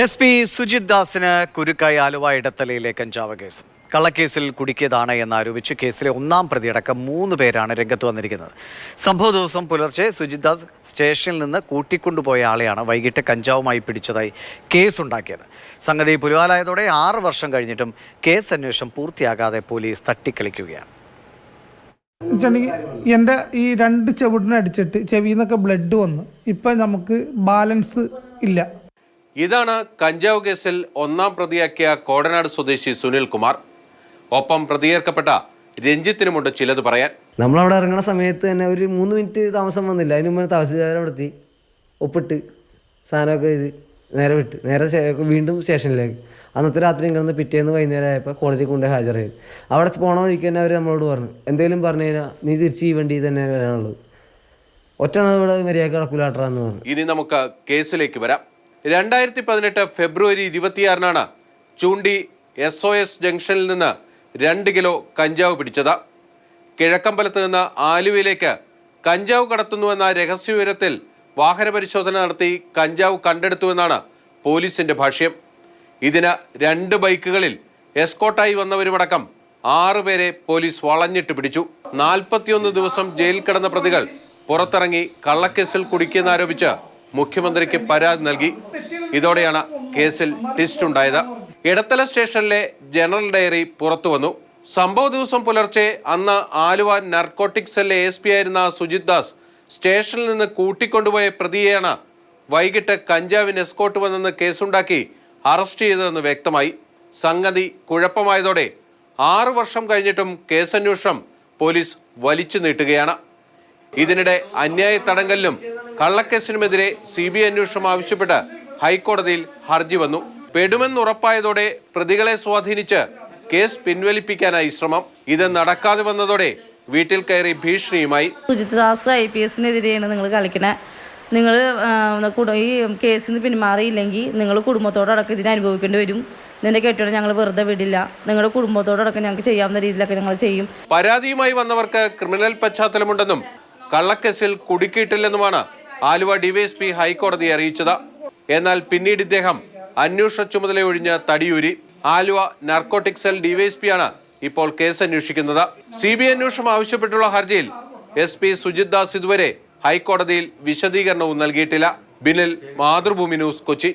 SP Sujith ദാസിന് കുരുക്കായി Aluva ഇടത്തലയിലെ കഞ്ചാവ് case. കള്ളക്കേസിൽ കുടുക്കിയതാണ് എന്നാരോപിച്ച് കേസിലെ ഒന്നാം പ്രതിയടക്കം 3 പേരാണ് രംഗത്ത് വന്നിരിക്കുന്നത്. സംഭവ ദിവസം പുലർച്ചെ സുജിത് ദാസ് സ്റ്റേഷനിൽ നിന്ന് കൂട്ടിക്കൊണ്ടുപോയ ആളെയാണ് വൈകിട്ട് കഞ്ചാവുമായി പിടിച്ചതായി കേസുണ്ടാക്കിയത്. സംഗതി പുലിവാലായതോടെ 6 വർഷം കഴിഞ്ഞിട്ടും കേസ് അന്വേഷണം പൂർത്തിയാകാതെ പോലീസ് തട്ടിക്കളിക്കുകയാണ്. എൻ്റെ ഈ 2 ചെവിടിനടിച്ചിട്ട് ചെവിയിൽ നിന്നൊക്കെ ബ്ലഡ് വന്നു. ഇപ്പം നമുക്ക് ബാലൻസ് ഇല്ല. ഇതാണ് കഞ്ചാവ് കേസിൽ ഒന്നാം പ്രതിയാക്കിയ കോടനാട് സ്വദേശി സുനിൽ കുമാർ. ഒപ്പം പ്രതിയേർക്കപ്പെട്ട രഞ്ജിത്തിനുമുണ്ട് ചിലത് പറയാൻ. നമ്മളവിടെ ഇറങ്ങുന്ന സമയത്ത് തന്നെ ഒരു 3 മിനിറ്റ് താമസം വന്നില്ല. അതിന് മുമ്പ് തഹസിൽദാരെ നടത്തി ഒപ്പിട്ട് സാധനമൊക്കെ ഇത് നേരെ വീണ്ടും സ്റ്റേഷനിലേക്ക്. അന്നത്തെ രാത്രി കിടന്ന് പിറ്റേന്ന് വൈകുന്നേരം ആയപ്പോൾ കോടതി കൊണ്ട് ഹാജരായി. അവിടെ പോണ വഴിക്ക് തന്നെ അവർ നമ്മളോട് പറഞ്ഞു, എന്തെങ്കിലും പറഞ്ഞു കഴിഞ്ഞാൽ നീ തിരിച്ച് ഈ വണ്ടി തന്നെ വരാനുള്ളത്, ഒറ്റയാണ് ഇവിടെ മര്യാദ കിടക്കൂലാട്ടാന്ന് പറഞ്ഞു. ഇനി നമുക്ക് കേസിലേക്ക് വരാം. 2018 ഫെബ്രുവരി 26-നാണ് ചൂണ്ടി SOS ജംഗ്ഷനിൽ നിന്ന് 2 കിലോ കഞ്ചാവ് പിടിച്ചത്. കിഴക്കമ്പലത്ത് നിന്ന് ആലുവയിലേക്ക് കഞ്ചാവ് കടത്തുന്നുവെന്ന രഹസ്യവിവരത്തിൽ വാഹന പരിശോധന നടത്തി കഞ്ചാവ് കണ്ടെടുത്തുവെന്നാണ് പോലീസിന്റെ ഭാഷ്യം. ഇതിന് 2 ബൈക്കുകളിൽ എസ്കോട്ടായി വന്നവരുമടക്കം 6 പേരെ പോലീസ് വളഞ്ഞിട്ട് പിടിച്ചു. 41 ദിവസം ജയിലിൽ കിടന്ന പ്രതികൾ പുറത്തിറങ്ങി കള്ളക്കേസിൽ കുടുക്കിയെന്നാരോപിച്ച് മുഖ്യമന്ത്രിക്ക് പരാതി നൽകി. ഇതോടെയാണ് കേസിൽ ട്വിസ്റ്റ് ഉണ്ടായത്. ഇടത്തല സ്റ്റേഷനിലെ ജനറൽ ഡയറി പുറത്തു വന്നു. സംഭവ ദിവസം പുലർച്ചെ അന്ന് ആലുവ നർക്കോട്ടിക് സെല്ലിലെ ASP ആയിരുന്ന സുജിത് ദാസ് സ്റ്റേഷനിൽ നിന്ന് കൂട്ടിക്കൊണ്ടുപോയ പ്രതിയെയാണ് വൈകിട്ട് കഞ്ചാവിന് എസ്കോട്ട് വന്നെന്ന് കേസുണ്ടാക്കി അറസ്റ്റ് ചെയ്തതെന്ന് വ്യക്തമായി. സംഗതി കുഴപ്പമായതോടെ 6 വർഷം കഴിഞ്ഞിട്ടും കേസന്വേഷണം പോലീസ് വലിച്ചു നീട്ടുകയാണ്. ഇതിനിടെ അന്യായ തടങ്കലിലും കള്ളക്കേസിനുമെതിരെ CBI അന്വേഷണം ആവശ്യപ്പെട്ട് ഹൈക്കോടതിയിൽ ഹർജി വന്നു. പെടുമെന്നുറപ്പായതോടെ പ്രതികളെ സ്വാധീനിച്ച് കേസ് പിൻവലിപ്പിക്കാനായി ശ്രമം. ഇത് നടക്കാതെ വന്നതോടെ വീട്ടിൽ കയറി ഭീഷണിയുമായി. സുജിത് ദാസ് IPSനെതിരെയാണ് നിങ്ങൾ കളിക്കണേ. നിങ്ങൾ ഈ കേസിൽ നിന്ന് പിന്മാറിയില്ലെങ്കിൽ നിങ്ങൾ കുടുംബത്തോടൊക്കെ ഇതിനെ അനുഭവിക്കേണ്ടി വരും. നിന്റെ കെട്ടിയോടെ ഞങ്ങൾ വെറുതെ വിടില്ല. നിങ്ങളുടെ കുടുംബത്തോടൊക്കെ ഞങ്ങൾക്ക് ചെയ്യാവുന്ന രീതിയിലൊക്കെ ഞങ്ങൾ ചെയ്യും. പരാതിയുമായി വന്നവർക്ക് ക്രിമിനൽ പശ്ചാത്തലമുണ്ടെന്നും കള്ളക്കേസിൽ കുടുക്കിയിട്ടില്ലെന്നുമാണ് ആലുവ DYSP ഹൈക്കോടതിയെ അറിയിച്ചത്. എന്നാൽ പിന്നീട് ഇദ്ദേഹം അന്വേഷണ ചുമതല ഒഴിഞ്ഞ് തടിയൂരി. ആലുവ നർക്കോട്ടിക് സെൽ DYSP ആണ് ഇപ്പോൾ കേസ് അന്വേഷിക്കുന്നത്. CBI അന്വേഷണം ആവശ്യപ്പെട്ടുള്ള ഹർജിയിൽ SP സുജിത് ദാസ് ഇതുവരെ ഹൈക്കോടതിയിൽ വിശദീകരണവും നൽകിയിട്ടില്ല. ബിനിൽ, മാതൃഭൂമി ന്യൂസ്, കൊച്ചി.